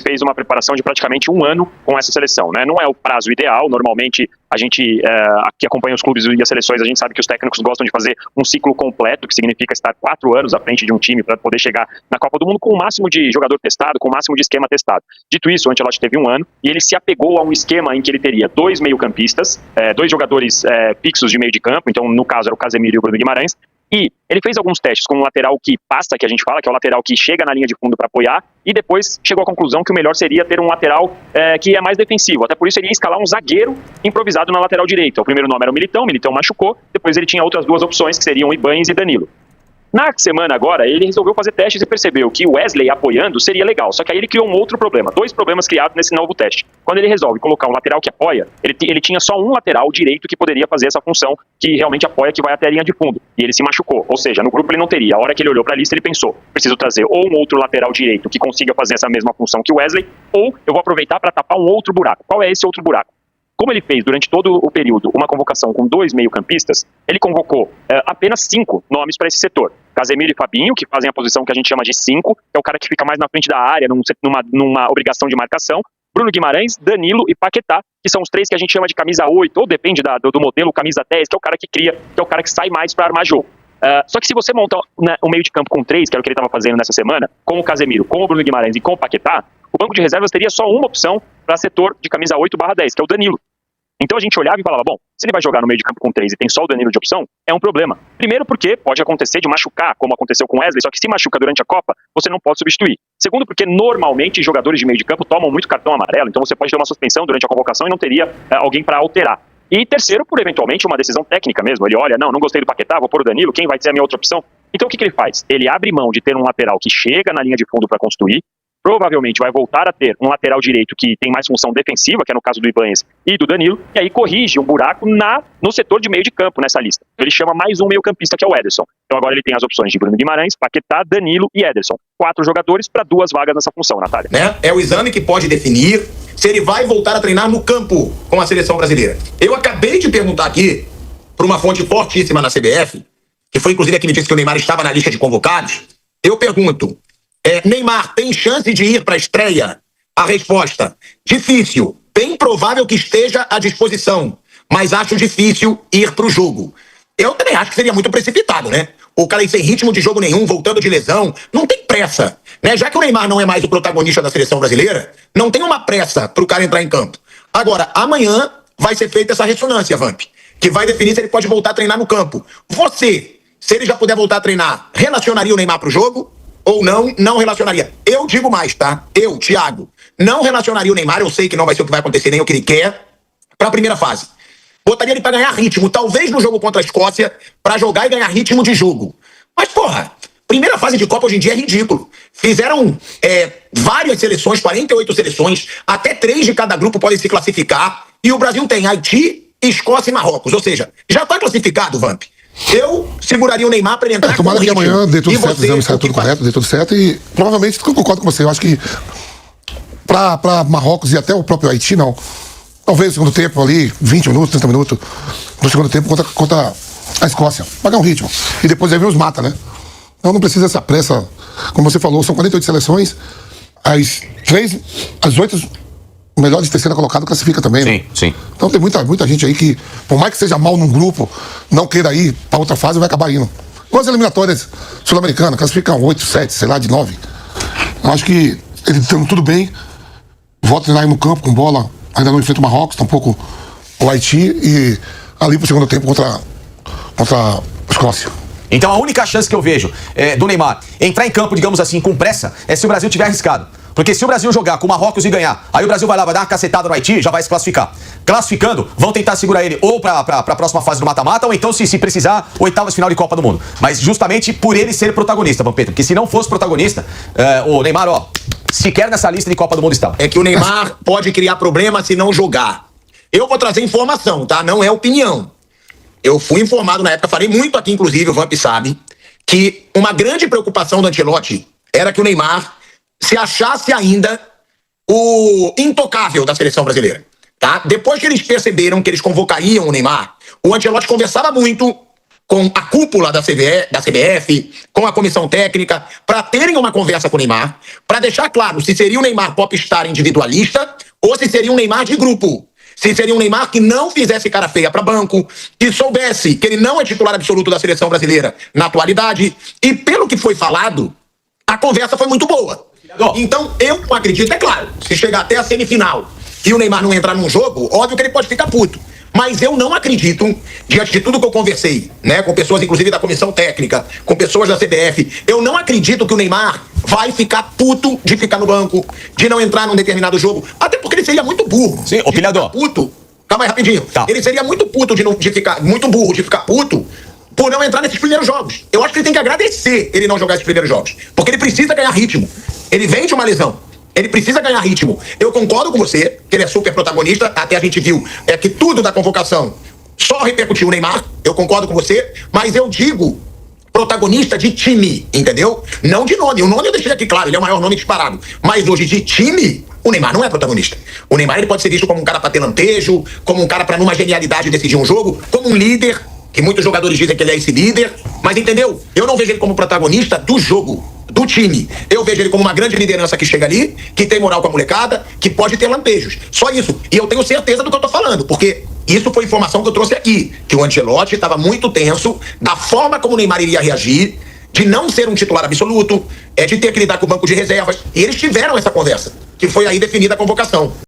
fez uma preparação de praticamente um ano com essa seleção, né? Não é o prazo ideal, normalmente a gente que acompanha os clubes e as seleções, a gente sabe que os técnicos gostam de fazer um ciclo completo, que significa estar 4 anos à frente de um time para poder chegar na Copa do Mundo com o máximo de jogador testado, com o máximo de esquema testado. Dito isso, o Ancelotti teve um ano e ele se apegou a um esquema em que ele teria 2 meio-campistas, 2 jogadores fixos de meio de campo, então no caso era o Casemiro e o Bruno Guimarães, e ele fez alguns testes com um lateral que passa, que a gente fala, que é o lateral que chega na linha de fundo para apoiar, e depois chegou à conclusão que o melhor seria ter um lateral que é mais defensivo. Até por isso ele ia escalar um zagueiro improvisado na lateral direita. O primeiro nome era o Militão machucou, depois ele tinha outras 2 opções, que seriam Ibañez e Danilo. Na semana agora, ele resolveu fazer testes e percebeu que o Wesley apoiando seria legal, só que aí ele criou um outro problema, 2 problemas criados nesse novo teste. Quando ele resolve colocar um lateral que apoia, ele tinha só um lateral direito que poderia fazer essa função, que realmente apoia, que vai até a linha de fundo, e ele se machucou, ou seja, no grupo ele não teria. A hora que ele olhou para a lista, ele pensou, preciso trazer ou um outro lateral direito que consiga fazer essa mesma função que o Wesley, ou eu vou aproveitar para tapar um outro buraco. Qual é esse outro buraco? Como ele fez durante todo o período uma convocação com 2 meio-campistas, ele convocou apenas 5 nomes para esse setor. Casemiro e Fabinho, que fazem a posição que a gente chama de 5, que é o cara que fica mais na frente da área, numa obrigação de marcação. Bruno Guimarães, Danilo e Paquetá, que são os 3 que a gente chama de camisa 8, ou depende do modelo, camisa 10, que é o cara que cria, que é o cara que sai mais para armar jogo. Só que se você monta um meio de campo com 3, que era o que ele estava fazendo nessa semana, com o Casemiro, com o Bruno Guimarães e com o Paquetá, o banco de reservas teria só uma opção para setor de camisa 8/10, que é o Danilo. Então a gente olhava e falava, bom, se ele vai jogar no meio de campo com 3 e tem só o Danilo de opção, é um problema. Primeiro porque pode acontecer de machucar, como aconteceu com o Wesley, só que se machuca durante a Copa, você não pode substituir. Segundo porque normalmente jogadores de meio de campo tomam muito cartão amarelo, então você pode ter uma suspensão durante a convocação e não teria alguém para alterar. E terceiro, por eventualmente uma decisão técnica mesmo. Ele olha, não gostei do Paquetá, vou pôr o Danilo, quem vai ser a minha outra opção? Então o que ele faz? Ele abre mão de ter um lateral que chega na linha de fundo para construir, provavelmente vai voltar a ter um lateral direito que tem mais função defensiva, que é no caso do Ibañez e do Danilo, e aí corrige um buraco no setor de meio de campo nessa lista. Ele chama mais um meio-campista, que é o Ederson. Então agora ele tem as opções de Bruno Guimarães, Paquetá, Danilo e Ederson. 4 jogadores para 2 vagas nessa função, Natália. É o exame que pode definir se ele vai voltar a treinar no campo com a seleção brasileira. Eu acabei de perguntar aqui para uma fonte fortíssima na CBF, que foi inclusive a que me disse que o Neymar estava na lista de convocados. Eu pergunto, Neymar tem chance de ir para a estreia? A resposta, difícil. Bem provável que esteja à disposição, mas acho difícil ir para o jogo. Eu também acho que seria muito precipitado, né? O cara aí sem ritmo de jogo nenhum, voltando de lesão, não tem pressa, né? Já que o Neymar não é mais o protagonista da seleção brasileira, não tem uma pressa para o cara entrar em campo. Agora, amanhã vai ser feita essa ressonância, Vamp, que vai definir se ele pode voltar a treinar no campo. Você, se ele já puder voltar a treinar, relacionaria o Neymar para o jogo? Ou não relacionaria? Eu digo mais, tá? Eu, Thiago, não relacionaria o Neymar, eu sei que não vai ser o que vai acontecer, nem o que ele quer, para a primeira fase. Botaria ele para ganhar ritmo, talvez no jogo contra a Escócia, para jogar e ganhar ritmo de jogo. Mas, porra, primeira fase de Copa hoje em dia é ridículo. Fizeram várias seleções, 48 seleções, até 3 de cada grupo podem se classificar, e o Brasil tem Haiti, Escócia e Marrocos, ou seja, já está classificado, Vamp. Eu seguraria o Neymar para ele entrar. Tomara que amanhã dê tudo certo, o exame saia tudo correto, dê tudo certo. E provavelmente eu concordo com você. Eu acho que para Marrocos e até o próprio Haiti, não. Talvez no segundo tempo ali, 20 minutos, 30 minutos, no segundo tempo contra a Escócia. Pagar um ritmo. E depois aí vem os mata, né? Então não precisa dessa pressa. Como você falou, são 48 seleções. As 8 melhores terceira colocado classifica também, né? Sim. Então tem muita gente aí que, por mais que seja mal num grupo, não queira ir para outra fase, vai acabar indo. Com as eliminatórias sul-americanas, classificam 8, 7, sei lá, de 9. Eu acho que ele estando tudo bem, volta lá no campo com bola, ainda não enfrenta o Marrocos, tampouco o Haiti, e ali pro segundo tempo contra a Escócia. Então a única chance que eu vejo do Neymar entrar em campo, digamos assim, com pressa, é se o Brasil tiver arriscado. Porque se o Brasil jogar com o Marrocos e ganhar, aí o Brasil vai lá, vai dar uma cacetada no Haiti, já vai se classificar. Classificando, vão tentar segurar ele ou pra próxima fase do mata-mata, ou então, se precisar, oitavas final de Copa do Mundo. Mas justamente por ele ser protagonista, Vampeta. Porque se não fosse protagonista, o Neymar, sequer nessa lista de Copa do Mundo estava. É que o Neymar pode criar problema se não jogar. Eu vou trazer informação, tá? Não é opinião. Eu fui informado na época, falei muito aqui, inclusive, o Vamp sabe, que uma grande preocupação do Ancelotti era que o Neymar se achasse ainda o intocável da seleção brasileira, tá? Depois que eles perceberam que eles convocariam o Neymar, o Ancelotti conversava muito com a cúpula da CBF, com a comissão técnica, para terem uma conversa com o Neymar, para deixar claro se seria um Neymar popstar individualista ou se seria um Neymar de grupo. Se seria um Neymar que não fizesse cara feia para banco, que soubesse que ele não é titular absoluto da seleção brasileira na atualidade. E pelo que foi falado, a conversa foi muito boa. Então, eu não acredito, é claro, se chegar até a semifinal e o Neymar não entrar num jogo, óbvio que ele pode ficar puto. Mas eu não acredito, diante de tudo que eu conversei, né, com pessoas, inclusive, da comissão técnica, com pessoas da CBF, eu não acredito que o Neymar vai ficar puto de ficar no banco, de não entrar num determinado jogo, até porque ele seria muito burro. Sim, opinador. Puto. Calma aí, rapidinho. Tá. Ele seria muito puto muito burro de ficar puto por não entrar nesses primeiros jogos. Eu acho que ele tem que agradecer ele não jogar esses primeiros jogos, porque ele precisa ganhar ritmo. Ele vem de uma lesão. Ele precisa ganhar ritmo. Eu concordo com você, que ele é super protagonista, até a gente viu que tudo da convocação só repercutiu o Neymar, eu concordo com você, mas eu digo protagonista de time, entendeu? Não de nome. O nome eu deixei aqui claro, ele é o maior nome disparado. Mas hoje de time, o Neymar não é protagonista. O Neymar ele pode ser visto como um cara pra ter lampejo, como um cara pra numa genialidade decidir um jogo, como um líder, que muitos jogadores dizem que ele é esse líder, mas entendeu? Eu não vejo ele como protagonista do jogo, do time. Eu vejo ele como uma grande liderança que chega ali, que tem moral com a molecada, que pode ter lampejos. Só isso. E eu tenho certeza do que eu tô falando, porque isso foi informação que eu trouxe aqui, que o Ancelotti estava muito tenso da forma como o Neymar iria reagir, de não ser um titular absoluto, de ter que lidar com o banco de reservas. E eles tiveram essa conversa, que foi aí definida a convocação.